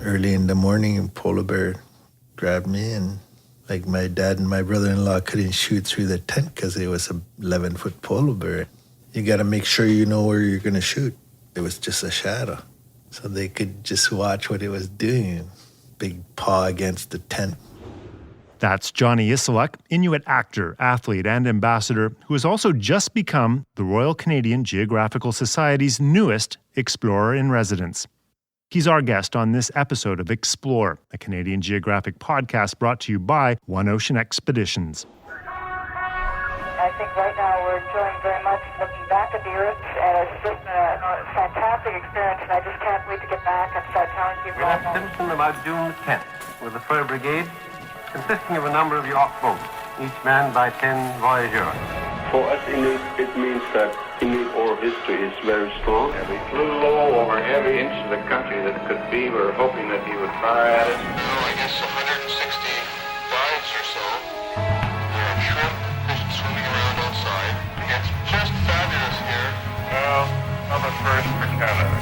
early in the morning, a polar bear grabbed me, and like my dad and my brother-in-law couldn't shoot through the tent because it was a 11-foot polar bear. You got to make sure you know where you're going to shoot. It was just a shadow. So they could just watch what it was doing. Big paw against the tent. That's Johnny Issaluk, Inuit actor, athlete, and ambassador, who has also just become the Royal Canadian Geographical Society's newest explorer-in-residence. He's our guest on this episode of Explore, a Canadian Geographic podcast brought to you by One Ocean Expeditions. I think right now we're enjoying very much looking back at the Earth, and it's just a fantastic experience, and I just can't wait to get back and start telling people We're at Simpson about June the 10th with the Fur Brigade, consisting of a number of yacht boats, each manned by 10 voyageurs. For us Inuit, it means that Inuit oral history is very strong. And we flew low over every inch of the country that could be. We were hoping that he would fire at us. I guess 160 dives or so. There are shrimp fish swimming around outside. It's just fabulous here. Well, I'm a first for Canada.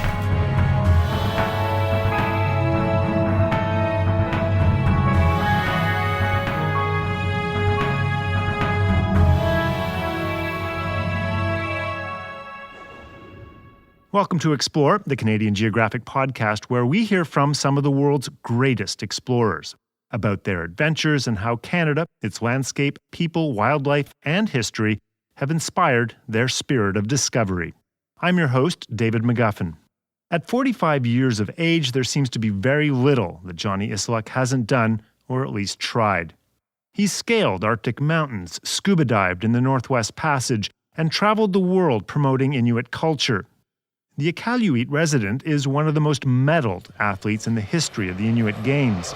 Welcome to Explore, the Canadian Geographic podcast, where we hear from some of the world's greatest explorers about their adventures and how Canada, its landscape, people, wildlife, and history have inspired their spirit of discovery. I'm your host, David McGuffin. At 45 years of age, there seems to be very little that Johnny Issaluk hasn't done, or at least tried. He's scaled Arctic mountains, scuba dived in the Northwest Passage, and traveled the world promoting Inuit culture. The Iqaluit resident is one of the most medaled athletes in the history of the Inuit Games.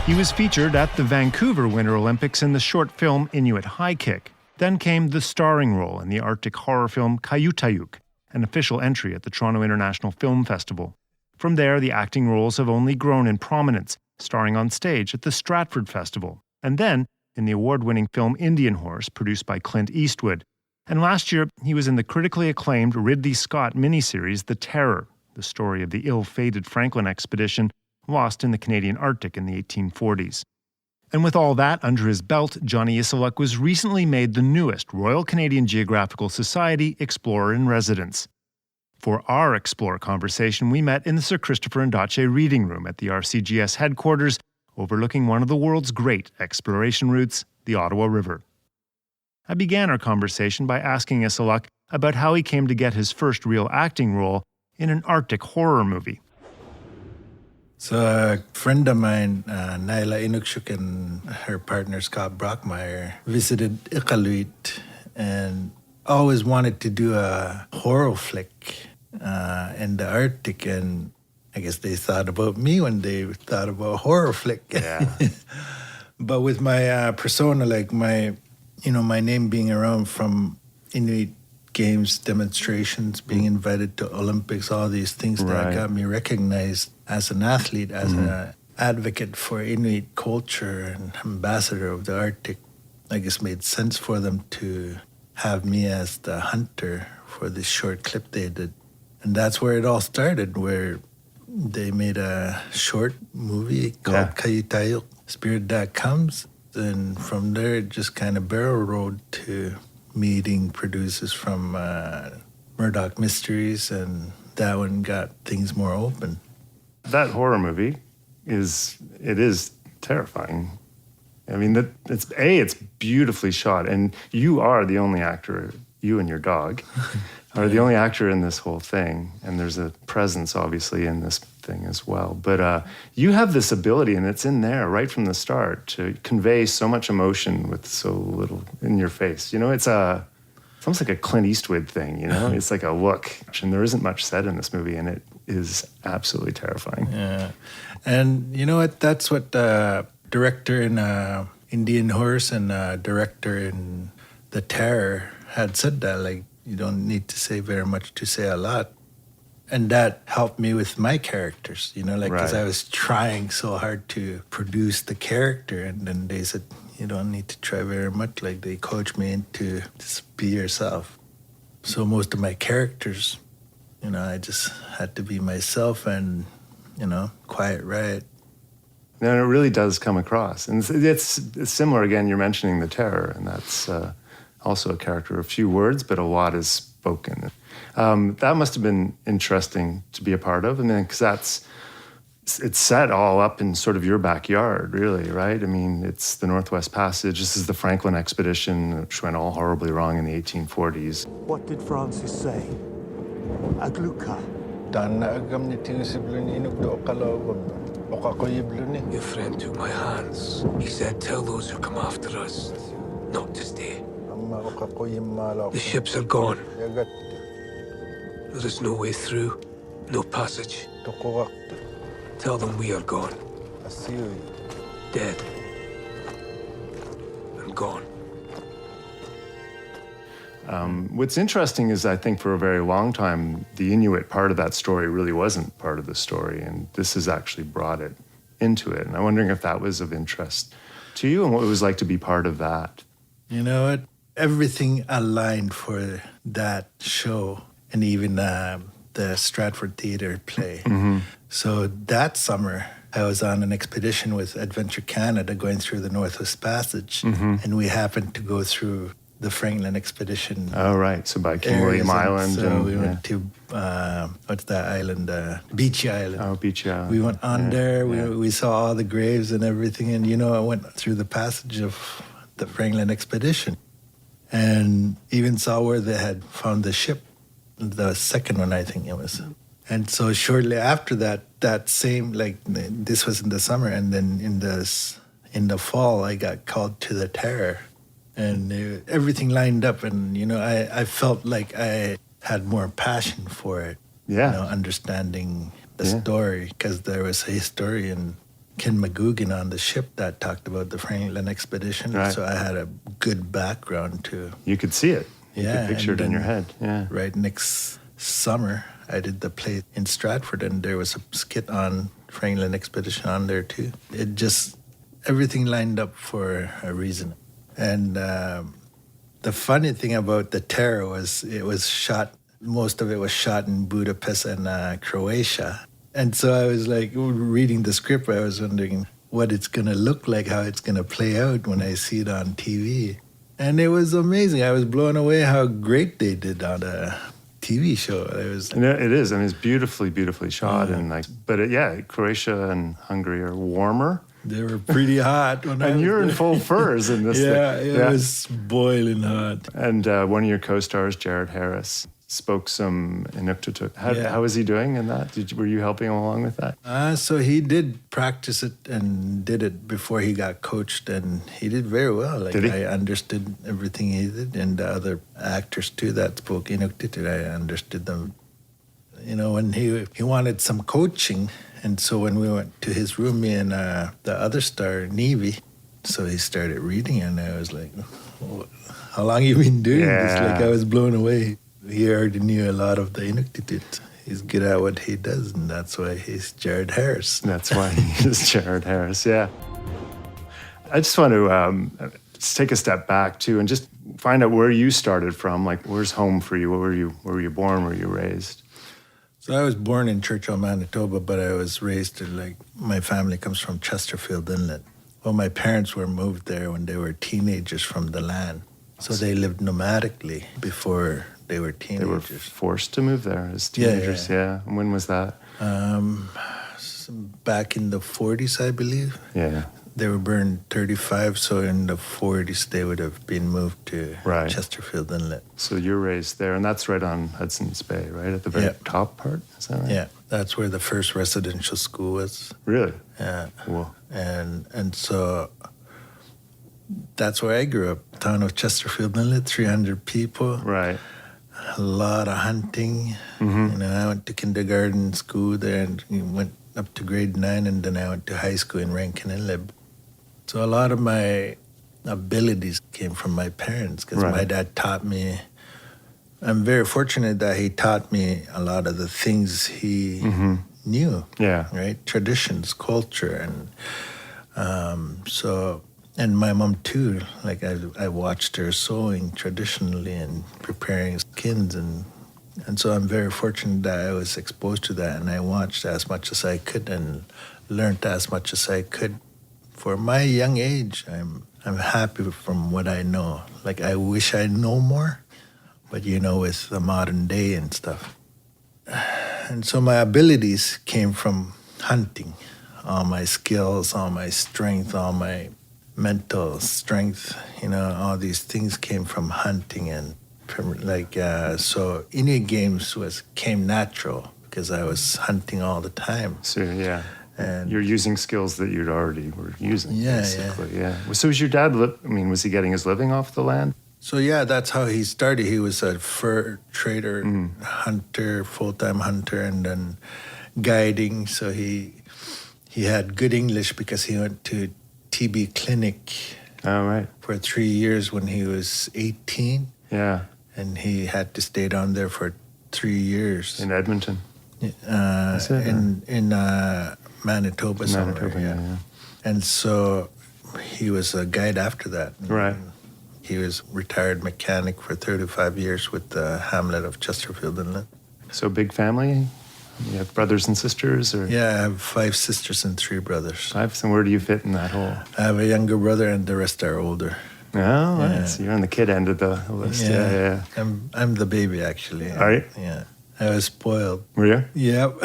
He was featured at the Vancouver Winter Olympics in the short film Inuit High Kick. Then came the starring role in the Arctic horror film Kayutayuk, an official entry at the Toronto International Film Festival. From there, the acting roles have only grown in prominence, starring on stage at the Stratford Festival, and then in the award-winning film Indian Horse, produced by Clint Eastwood. And last year, he was in the critically acclaimed Ridley Scott miniseries The Terror, the story of the ill-fated Franklin expedition lost in the Canadian Arctic in the 1840s. And with all that under his belt, Johnny Issaluk was recently made the newest Royal Canadian Geographical Society Explorer-in-Residence. For our Explore conversation, we met in the Sir Christopher Ondaatje Reading Room at the RCGS headquarters, overlooking one of the world's great exploration routes, the Ottawa River. I began our conversation by asking Issaluk about how he came to get his first real acting role in an Arctic horror movie. So a friend of mine, Naila Inukshuk, and her partner Scott Brockmeyer visited Iqaluit and always wanted to do a horror flick in the Arctic, and I guess they thought about me when they thought about horror flick. Yeah. But with my persona, like my name being around from Inuit Games demonstrations, being invited to Olympics, all these things that got me recognized as an athlete, as an advocate for Inuit culture and ambassador of the Arctic. I guess made sense for them to have me as the hunter for this short clip they did. And that's where it all started, where they made a short movie called Kayutayuk, Spirit That Comes. And from there, it just kind of barrel rolled to meeting producers from Murdoch Mysteries, and that one got things more open. That horror movie is terrifying. I mean, it's beautifully shot, and you are the only actor, you and your dog, are the only actor in this whole thing, and there's a presence, obviously, in this thing as well. But you have this ability, and it's in there right from the start, to convey so much emotion with so little in your face. You know, it's almost like a Clint Eastwood thing, you know? It's like a look. And there isn't much said in this movie, and it is absolutely terrifying. Yeah. And you know what? That's what the director in Indian Horse and director in The Terror had said, that, like, you don't need to say very much to say a lot. And that helped me with my characters, you know, like, because I was trying so hard to produce the character. And then they said, you don't need to try very much. Like, they coached me into just be yourself. So most of my characters I just had to be myself and, quiet riot. And it really does come across. And it's similar, again, you're mentioning the terror, and that's also a character. A few words, but a lot is spoken. That must have been interesting to be a part of, and then because it's set all up in sort of your backyard, really, right? I mean, it's the Northwest Passage. This is the Franklin expedition, which went all horribly wrong in the 1840s. What did Francis say? Agluka. Your friend took my hands. He said, tell those who come after us not to stay. The ships are gone. There is no way through, no passage. Tell them we are gone. Dead. And gone. What's interesting is I think for a very long time, the Inuit part of that story really wasn't part of the story, and this has actually brought it into it. And I'm wondering if that was of interest to you and what it was like to be part of that. You know what? Everything aligned for that show, and even the Stratford Theatre play. Mm-hmm. So that summer, I was on an expedition with Adventure Canada going through the Northwest Passage, and we happened to go through the Franklin expedition. Oh, right. So by King William Island. So we went to, what's that island? Beachy Island. Oh, Beachy Island. We went on there. We saw all the graves and everything. And, I went through the passage of the Franklin expedition and even saw where they had found the ship, the second one, I think it was. And so shortly after that same, this was in the summer, and then in the fall, I got called to the terror. And everything lined up, and, I felt like I had more passion for it. Yeah. Understanding the story, because there was a historian, Ken McGugan, on the ship that talked about the Franklin expedition. Right. So I had a good background to... You could see it. You could picture it in your head. Yeah. Right next summer, I did the play in Stratford, and there was a skit on Franklin expedition on there too. It just, everything lined up for a reason. And the funny thing about the terror was most of it was shot in Budapest and Croatia. And so I was reading the script, I was wondering what it's going to look like, how it's going to play out when I see it on TV. And it was amazing. I was blown away how great they did on a TV show. It is. I mean, it's beautifully, beautifully shot. But Croatia and Hungary are warmer. They were pretty hot. And you're in full furs in this thing. It was boiling hot. And one of your co-stars, Jared Harris, spoke some Inuktitut. How was he doing in that? Were you helping him along with that? So he did practice it and did it before he got coached, and he did very well. Did he? I understood everything he did, and the other actors too that spoke Inuktitut, I understood them. When he wanted some coaching. And so when we went to his room, me and the other star, Nevi, so he started reading, and I was like, how long you been doing this? I was blown away. He already knew a lot of the Inuktitut. He's good at what he does, and that's why he's Jared Harris. That's why he's Jared Harris, yeah. I just want to take a step back, too, and just find out where you started from. Where's home for you? Where were you born? Where were you raised? So I was born in Churchill, Manitoba, but I was raised my family comes from Chesterfield Inlet. Well, my parents were moved there when they were teenagers from the land. So they lived nomadically before they were teenagers. They were forced to move there as teenagers, yeah. And when was that? Back in the 40s, I believe. Yeah. They were born 35, so in the 40s they would have been moved to Chesterfield Inlet. So you're raised there, and that's right on Hudson's Bay, right? At the very top part, is that right? Yeah, that's where the first residential school was. Really? Yeah. Cool. And so that's where I grew up, town of Chesterfield Inlet, 300 people. Right. A lot of hunting. Mm-hmm. I went to kindergarten school there and went up to grade 9, and then I went to high school in Rankin Inlet. So a lot of my abilities came from my parents, because my dad taught me. I'm very fortunate that he taught me a lot of the things he knew. Yeah. Right? Traditions, culture, and and my mom too. I watched her sewing traditionally and preparing skins and And so I'm very fortunate that I was exposed to that, and I watched as much as I could and learned as much as I could. For my young age, I'm happy from what I know. Like, I wish I know more, but with the modern day and stuff. And so my abilities came from hunting. All my skills, all my strength, all my mental strength, all these things came from hunting. And so Inuit games came natural because I was hunting all the time. So, yeah. And you're using skills that you'd already were using, basically. Yeah. So was your dad, was he getting his living off the land? So, yeah, that's how he started. He was a fur trader, hunter, full-time hunter, and then guiding. So he had good English because he went to TB clinic for 3 years when he was 18. Yeah. And he had to stay down there for 3 years. In Edmonton? In Manitoba somewhere. Yeah. And so he was a guide after that. Right. He was retired mechanic for 35 years with the hamlet of Chesterfield Inlet. So big family? You have brothers and sisters? Or? Yeah, I have 5 sisters and 3 brothers. 5? So where do you fit in that whole? I have a younger brother and the rest are older. Oh, right. So you're on the kid end of the list. Yeah. I'm the baby, actually. Are you? Yeah. I was spoiled. Were you? Yep.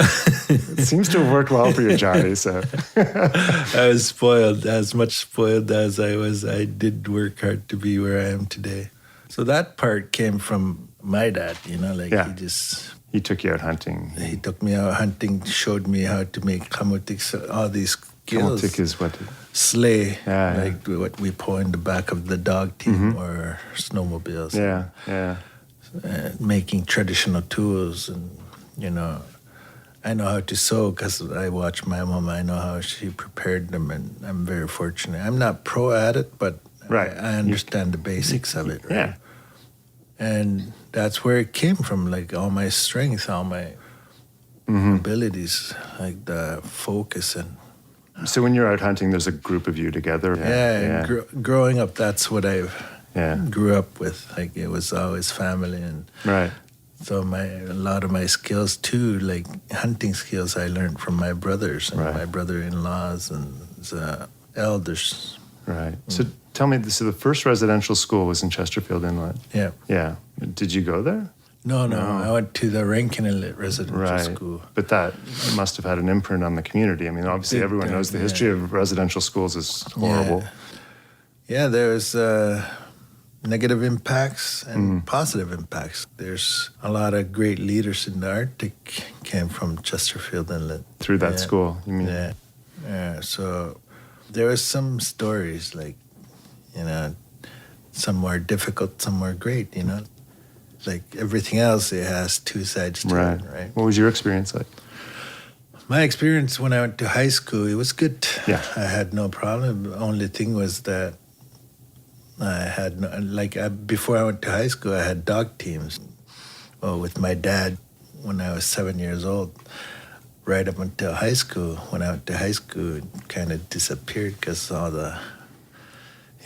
It seems to have worked well for you, Johnny, so. I was spoiled, as much spoiled as I was. I did work hard to be where I am today. So that part came from my dad, He took you out hunting. He took me out hunting, showed me how to make kamutik, all these skills. Kamutik is what? Sleigh, what we pull in the back of the dog team or snowmobiles. Yeah. Making traditional tools, and I know how to sew because I watched my mom. I know how she prepared them, and I'm very fortunate. I'm not pro at it, but I understand the basics of it. Right? Yeah, and that's where it came from. Like all my strength, all my abilities, like the focus and. So when you're out hunting, there's a group of you together. Growing up, that's what I grew up with. Like it was always family, and so a lot of my skills too, like hunting skills, I learned from my brothers and my brother-in-laws and the elders. Right. So tell me, so the first residential school was in Chesterfield Inlet. Yeah. Yeah. Did you go there? No. I went to the Rankin Inlet Residential School. But that must have had an imprint on the community. I mean, obviously everyone knows the history of residential schools is horrible. Yeah, there's negative impacts and positive impacts. There's a lot of great leaders in the Arctic came from Chesterfield Inlet. Through that school, you mean? Yeah. So there was some stories like, some were difficult, some were great, Like everything else, it has 2 sides to it, right? What was your experience like? My experience when I went to high school, it was good. Yeah. I had no problem. The only thing was that I had before I went to high school, I had dog teams. Well, with my dad when I was 7 years old, right up until high school. When I went to high school, it kind of disappeared because all the,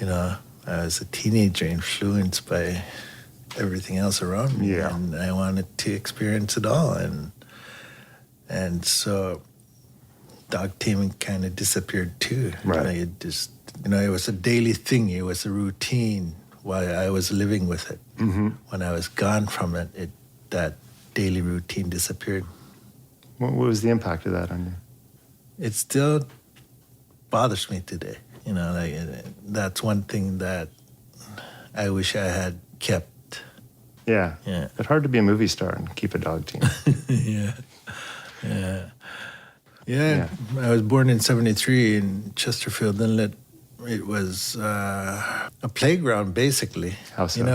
I was a teenager influenced by everything else around me, and I wanted to experience it all, and so dog teaming kind of disappeared too. Right. It just, it was a daily thing. It was a routine while I was living with it. When I was gone from it, that daily routine disappeared. What was the impact of that on you? It still bothers me today. That's one thing that I wish I had kept. Yeah. It's hard to be a movie star and keep a dog team. Yeah. I was born in 1973 in Chesterfield Inlet. It was a playground, basically. How so?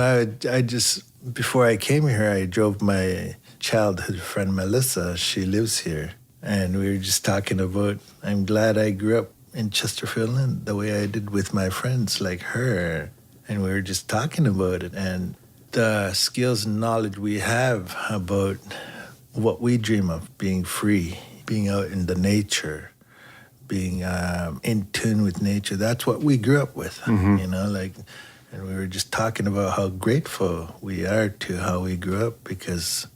I just, before I came here, I drove my childhood friend, Melissa. She lives here. And we were just talking about, I'm glad I grew up in Chesterfield Inlet the way I did with my friends like her. And we were just talking about it. And the skills and knowledge we have about what we dream of, being free, being out in the nature, being in tune with nature. That's what we grew up with, and we were just talking about how grateful we are to how we grew up, because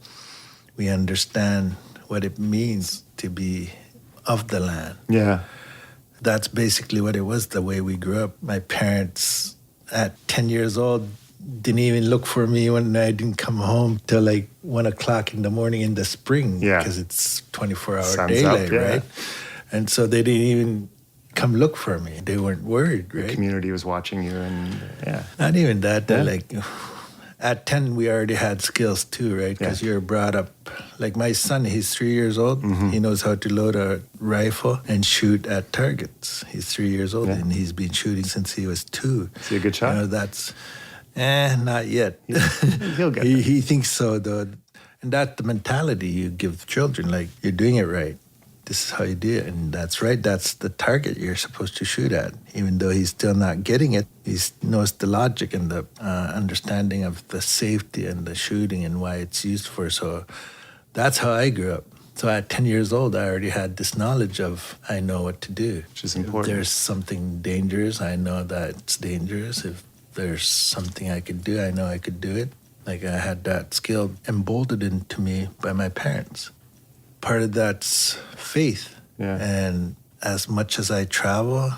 we understand what it means to be of the land. Yeah. That's basically what it was, the way we grew up. My parents, at 10 years old, didn't even look for me when I didn't come home till like 1 o'clock in the morning in the spring. Yeah. Because it's 24-hour Sun's daylight, up, yeah. right? And so they didn't even come look for me. They weren't worried, right? The community was watching you, and yeah. Not even that. They're Yeah. like, at 10, we already had skills too, right? Because you're brought up, like my son, he's 3 years old. Mm-hmm. He knows how to load a rifle and shoot at targets. He's 3 years old, and he's been shooting since he was 2. Is he a good shot? You know, that's, not yet. He'll get there. He thinks so, though. And that's the mentality you give children, like, you're doing it right. This is how you do it, and that's right. That's the target you're supposed to shoot at. Even though he's still not getting it, he knows the logic and the understanding of the safety and the shooting and why it's used for. So that's how I grew up. So at 10 years old, I already had this knowledge of, I know what to do. Which is important. If there's something dangerous, I know that it's dangerous. If there's something I could do, I know I could do it. Like I had that skill emboldened into me by my parents. Part of that's faith. Yeah. And as much as I travel,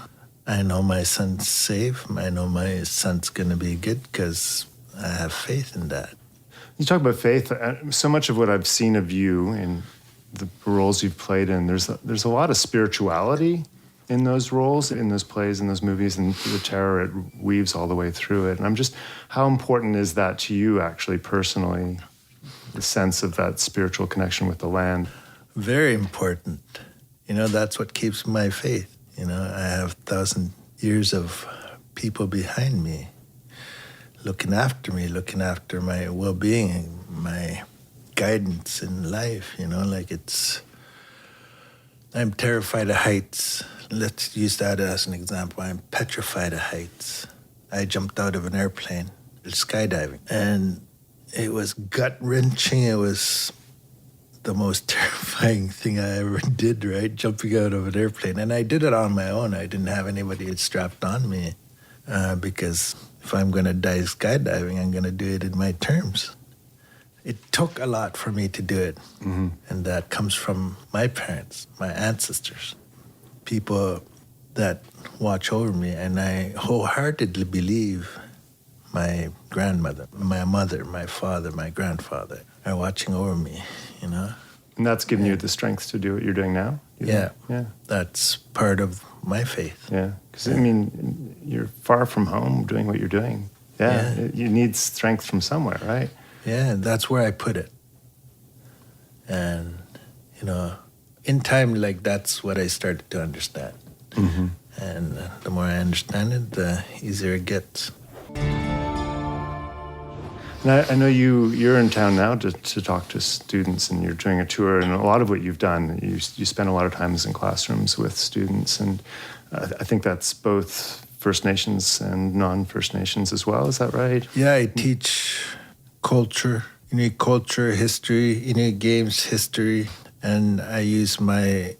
I know my son's safe. I know my son's going to be good because I have faith in that. You talk about faith. So much of what I've seen of you and the roles you've played in, there's a lot of spirituality in those roles, in those plays, in those movies, and the terror, it weaves all the way through it. And I'm just, how important is that to you actually personally, the sense of that spiritual connection with the land? Very important. You know, that's what keeps my faith. You know, I have 1,000 years of people behind me looking after me, looking after my well-being, my guidance in life, you know, like I'm terrified of heights. Let's use that as an example. I'm petrified of heights. I jumped out of an airplane, skydiving, and it was gut-wrenching. It was the most terrifying thing I ever did, right? Jumping out of an airplane. And I did it on my own. I didn't have anybody strapped on me because if I'm going to die skydiving, I'm going to do it in my terms. It took a lot for me to do it. Mm-hmm. And that comes from my parents, my ancestors, people that watch over me. And I wholeheartedly believe my grandmother, my mother, my father, my grandfather are watching over me, you know. And that's given you the strength to do what you're doing now? Yeah. Yeah. That's part of my faith. Yeah. Because, I mean, you're far from home doing what you're doing. Yeah. You need strength from somewhere, right? Yeah, that's where I put it. And, you know, in time, like, that's what I started to understand. Mm-hmm. And the more I understand it, the easier it gets. And I know you're in town now to talk to students, and you're doing a tour, and a lot of what you've done, you spend a lot of times in classrooms with students, and I think that's both First Nations and non-First Nations as well. Is that right? Yeah, I teach culture, Inuit culture, history, Inuit games, history, and I use my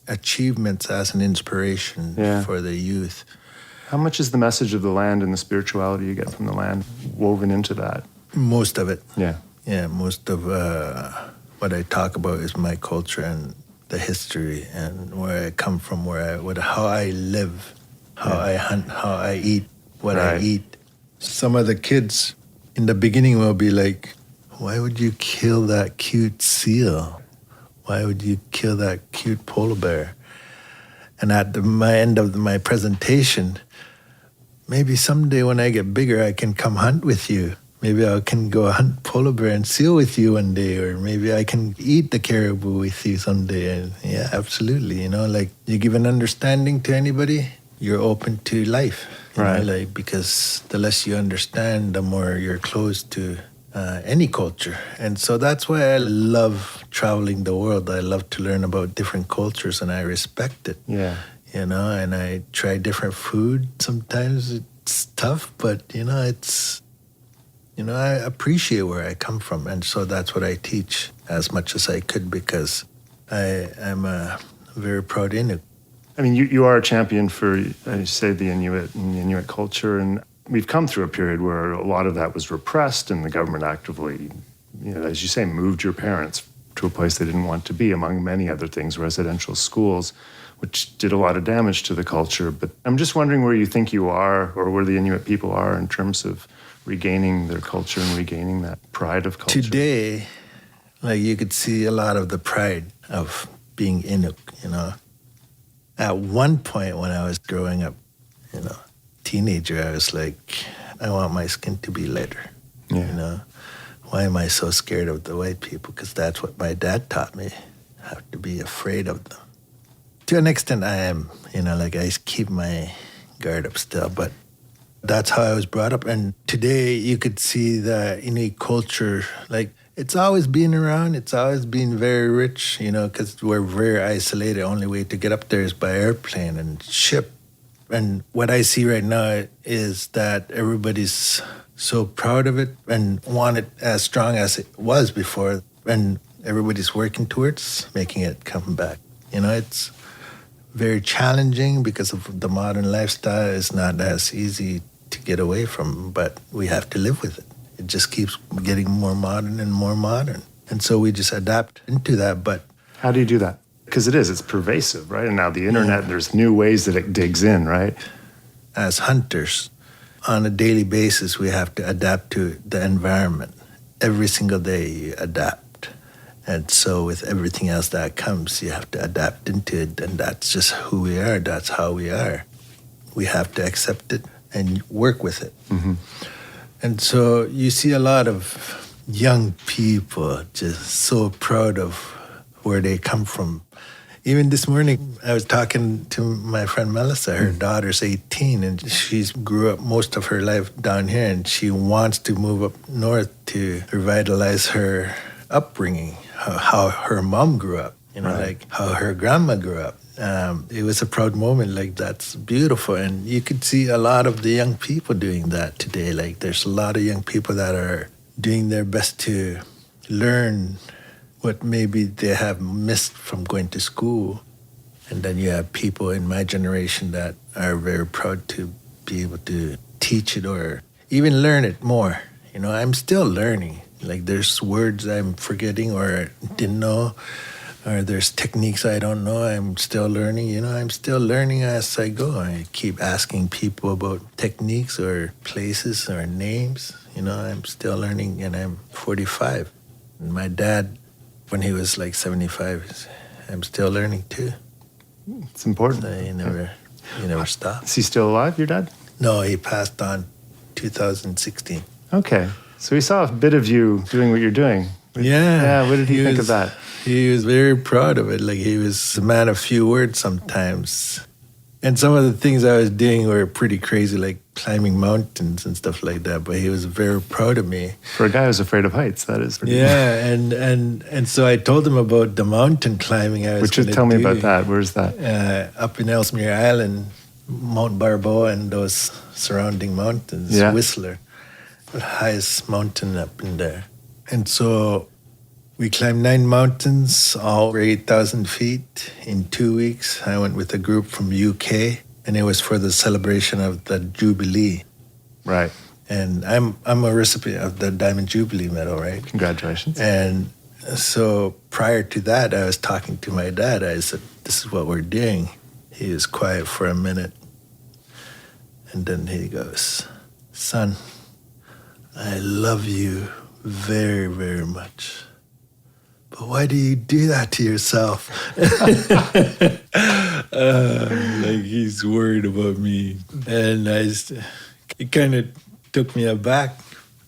achievements as an inspiration for the youth. How much is the message of the land and the spirituality you get from the land woven into that? Most of it. Yeah. Yeah, most of what I talk about is my culture and the history and where I come from, how I live, how I hunt, how I eat, what I eat. Some of the kids in the beginning will be like, why would you kill that cute seal? Why would you kill that cute polar bear? And at my end of my presentation, maybe someday when I get bigger, I can come hunt with you. Maybe I can go hunt polar bear and seal with you one day, or maybe I can eat the caribou with you someday. And yeah, absolutely. You know, like you give an understanding to anybody, you're open to life. You know, like, because the less you understand, the more you're close to any culture. And so that's why I love traveling the world. I love to learn about different cultures, and I respect it. Yeah. You know, and I try different food. Sometimes it's tough, but, I appreciate where I come from. And so that's what I teach as much as I could, because I am a very proud Inuk. I mean, you are a champion for, I say, the Inuit and the Inuit culture, and we've come through a period where a lot of that was repressed, and the government actively, as you say, moved your parents to a place they didn't want to be, among many other things, residential schools, which did a lot of damage to the culture. But I'm just wondering where you think you are, or where the Inuit people are in terms of regaining their culture and regaining that pride of culture. Today, like, you could see a lot of the pride of being Inuk, you know. At one point when I was growing up, you know, teenager, I was like, I want my skin to be lighter, you know. Why am I so scared of the white people? Because that's what my dad taught me, how to be afraid of them. To an extent, I am, you know, like, I keep my guard up still, but that's how I was brought up. And today you could see the Inuit culture, like, it's always been around. It's always been very rich, you know, because we're very isolated. Only way to get up there is by airplane and ship. And what I see right now is that everybody's so proud of it and want it as strong as it was before. And everybody's working towards making it come back. You know, it's very challenging because of the modern lifestyle. It's not as easy to get away from, but we have to live with it. It just keeps getting more modern and more modern. And so we just adapt into that. But how do you do that? Because it's pervasive, right? And now the internet, there's new ways that it digs in, right? As hunters, on a daily basis, we have to adapt to the environment. Every single day you adapt. And so with everything else that comes, you have to adapt into it. And that's just who we are. That's how we are. We have to accept it and work with it. Mm-hmm. And so you see a lot of young people just so proud of where they come from. Even this morning, I was talking to my friend Melissa. Her daughter's 18, and she's grew up most of her life down here, and she wants to move up north to revitalize her upbringing, how her mom grew up, you know, like how her grandma grew up. It was a proud moment. Like, that's beautiful. And you could see a lot of the young people doing that today. Like, there's a lot of young people that are doing their best to learn what maybe they have missed from going to school. And then you have people in my generation that are very proud to be able to teach it or even learn it more. You know, I'm still learning. Like, there's words I'm forgetting or didn't know, or there's techniques I don't know. I'm still learning. You know, I'm still learning as I go. I keep asking people about techniques or places or names. You know, I'm still learning, and I'm 45. And my dad, when he was like 75, I'm still learning too. It's important. So you never stop. Is he still alive, your dad? No, he passed on 2016. Okay. So he saw a bit of you doing what you're doing. Yeah. What did he think of that? He was very proud of it. Like, he was a man of few words sometimes. And some of the things I was doing were pretty crazy, like climbing mountains and stuff like that. But he was very proud of me. For a guy who's afraid of heights, that is pretty and so I told him about the mountain climbing I was going to do. Tell me about that. Where's that? Up in Ellesmere Island, Mount Barbeau and those surrounding mountains, Whistler, the highest mountain up in there. And so we climbed 9 mountains, all over 8,000 feet in 2 weeks. I went with a group from UK, and it was for the celebration of the Jubilee. Right. And I'm a recipient of the Diamond Jubilee medal, right? Congratulations. And so prior to that, I was talking to my dad. I said, this is what we're doing. He was quiet for a minute. And then he goes, son, I love you very, very much. But why do you do that to yourself? Like, he's worried about me. And it kind of took me aback,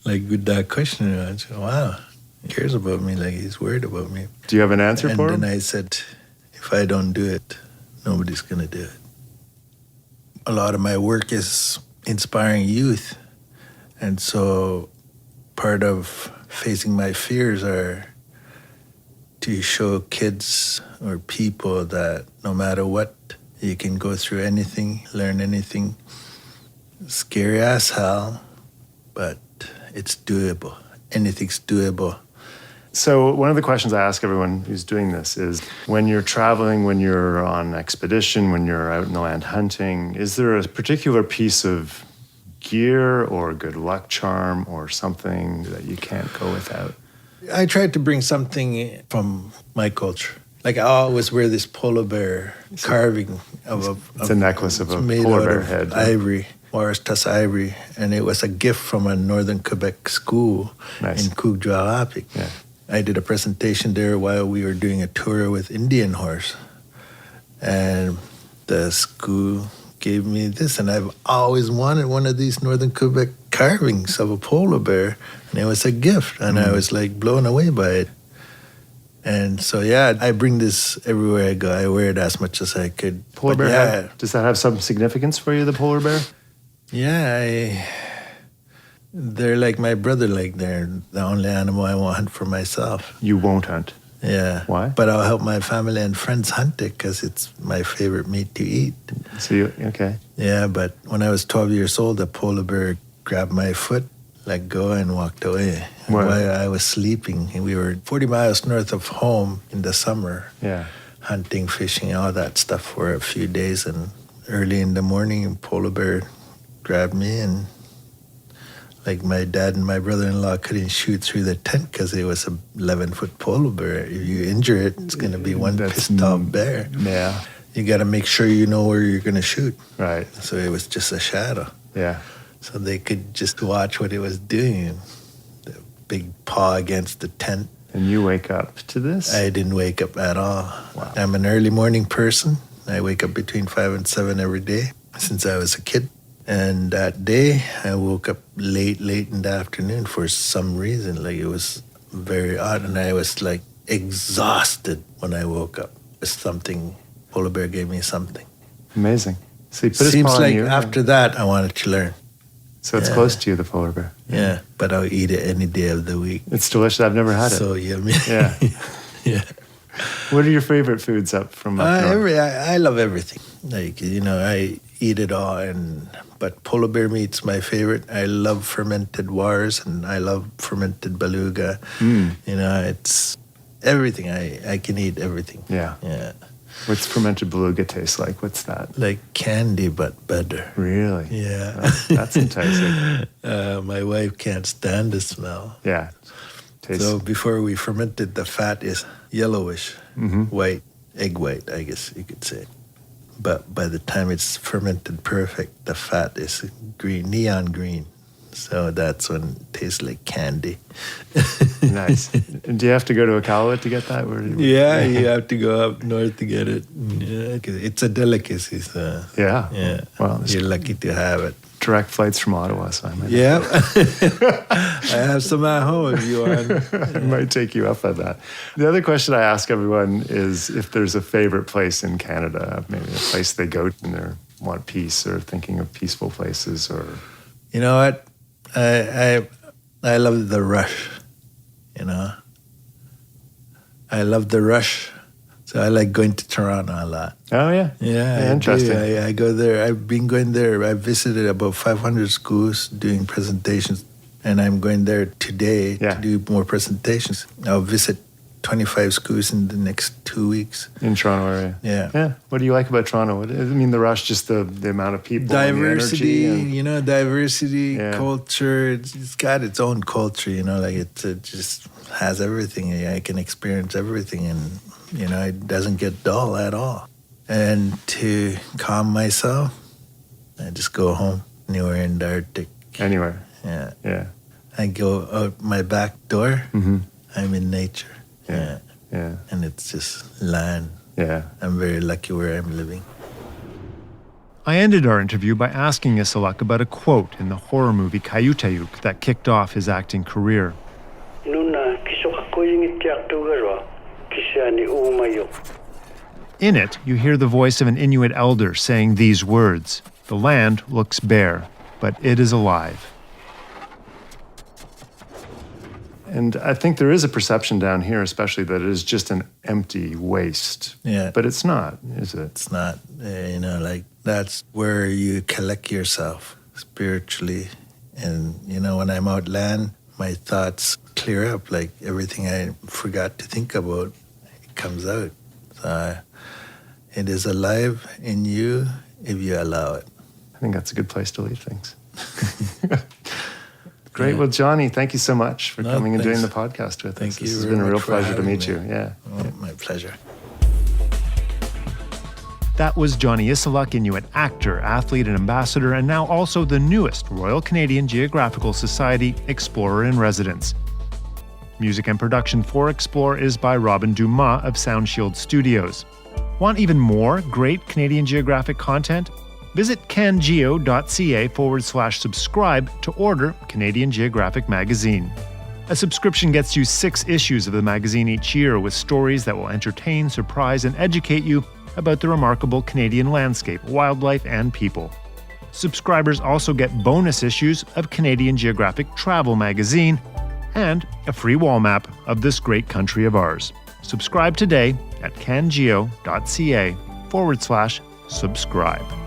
like, with that question. I said, wow, he cares about me, like, he's worried about me. Do you have an answer for him? And then I said, if I don't do it, nobody's going to do it. A lot of my work is inspiring youth. And so part of facing my fears are to show kids or people that no matter what, you can go through anything, learn anything. Scary as hell, but it's doable. Anything's doable. So one of the questions I ask everyone who's doing this is, when you're traveling, when you're on expedition, when you're out in the land hunting, is there a particular piece of gear or good luck charm or something that you can't go without? I tried to bring something from my culture. Like I always wear this polar bear carving it's a necklace of a made polar out bear of head. ivory, Morris Tuss ivory, and it was a gift from a northern Quebec school in Coug-Juarapik. Yeah. I did a presentation there while we were doing a tour with Indian Horse, and the school gave me this, and I've always wanted one of these northern Quebec carvings of a polar bear, and it was a gift, and I was like blown away by it. And so, yeah, I bring this everywhere I go. I wear it as much as I could. Polar bear, does that have some significance for you, the polar bear? Yeah, they're like my brother, like they're the only animal I won't hunt for myself. You won't hunt? Yeah. Why? But I'll help my family and friends hunt it because it's my favorite meat to eat. So okay. Yeah, but when I was 12 years old, a polar bear grabbed my foot, let go, and walked away. While I was sleeping, and we were 40 miles north of home in the summer, hunting, fishing, all that stuff for a few days. And early in the morning, a polar bear grabbed me, and like my dad and my brother-in-law couldn't shoot through the tent because it was a 11-foot polar bear. If you injure it, it's going to be one pissed-off bear. Yeah. You got to make sure you know where you're going to shoot. Right. So it was just a shadow. Yeah. So they could just watch what it was doing. The big paw against the tent. And you wake up to this? I didn't wake up at all. Wow. I'm an early morning person. I wake up between 5 and 7 every day since I was a kid. And that day, I woke up late in the afternoon for some reason. Like, it was very odd. And I was, like, exhausted when I woke up. Something, polar bear gave me something. Amazing. So you put Seems his paw like in you, after that, I wanted to learn. So it's close to you, the polar bear. Yeah, but I'll eat it any day of the week. It's delicious. I've never had it. So yummy. Yeah. Yeah. What are your favorite foods up from up north? I love everything. Like, you know, I eat it all. But polar bear meat's my favorite. I love fermented wars, and I love fermented beluga. You know, it's everything. I can eat everything. Yeah. Yeah. What's fermented beluga taste like? What's that? Like candy, but better. Really? Yeah. That's enticing. My wife can't stand the smell. Yeah. So before we ferment it, the fat is yellowish, white, egg white, I guess you could say. But by the time it's fermented perfect, the fat is green, neon green. So that's when it tastes like candy. Nice. And do you have to go to Iqaluit to get that? Yeah, you have to go up north to get it. Yeah, 'cause it's a delicacy. So yeah. Well, you're lucky to have it. Direct flights from Ottawa, so I might. Yeah, I have some at home if you want. I might take you up on that. The other question I ask everyone is if there's a favorite place in Canada, maybe a place they go when they want peace or thinking of peaceful places, or. You know what? I love the rush, you know. I love the rush, so I like going to Toronto a lot. Oh, yeah? Yeah, interesting. I go there. I've been going there. I visited about 500 schools doing presentations, and I'm going there today to do more presentations. I'll visit 25 schools in the next 2 weeks. In Toronto area? Yeah. Yeah. What do you like about Toronto? I mean, the rush, just the amount of people. Diversity, and you know, culture. It's got its own culture, you know, like it just has everything. I can experience everything, and, you know, it doesn't get dull at all. And to calm myself, I just go home, anywhere in the Arctic. Anywhere? Yeah. Yeah. I go out my back door, I'm in nature. Yeah. And it's just land. Yeah. I'm very lucky where I'm living. I ended our interview by asking Issaluk about a quote in the horror movie Kaiyutayuk that kicked off his acting career. In it, you hear the voice of an Inuit elder saying these words: "The land looks bare, but it is alive." And I think there is a perception down here, especially, that it is just an empty waste. Yeah. But it's not, is it? It's not. You know, like, that's where you collect yourself spiritually. And, you know, when I'm out land, my thoughts clear up. Like, everything I forgot to think about, it comes out. So it is alive in you if you allow it. I think that's a good place to leave things. Great. Yeah. Well, Johnny, thank you so much for coming and doing thanks. the podcast with us. Thank you It's very been a real much for pleasure to having meet me. you. Yeah. Oh, my pleasure. That was Johnny Issaluk, Inuit actor, athlete, and ambassador, and now also the newest Royal Canadian Geographical Society Explorer in Residence. Music and production for Explore is by Robin Dumas of Soundshield Studios. Want even more great Canadian Geographic content? Visit cangeo.ca/subscribe to order Canadian Geographic magazine. A subscription gets you 6 issues of the magazine each year with stories that will entertain, surprise, and educate you about the remarkable Canadian landscape, wildlife, and people. Subscribers also get bonus issues of Canadian Geographic Travel magazine and a free wall map of this great country of ours. Subscribe today at cangeo.ca/subscribe.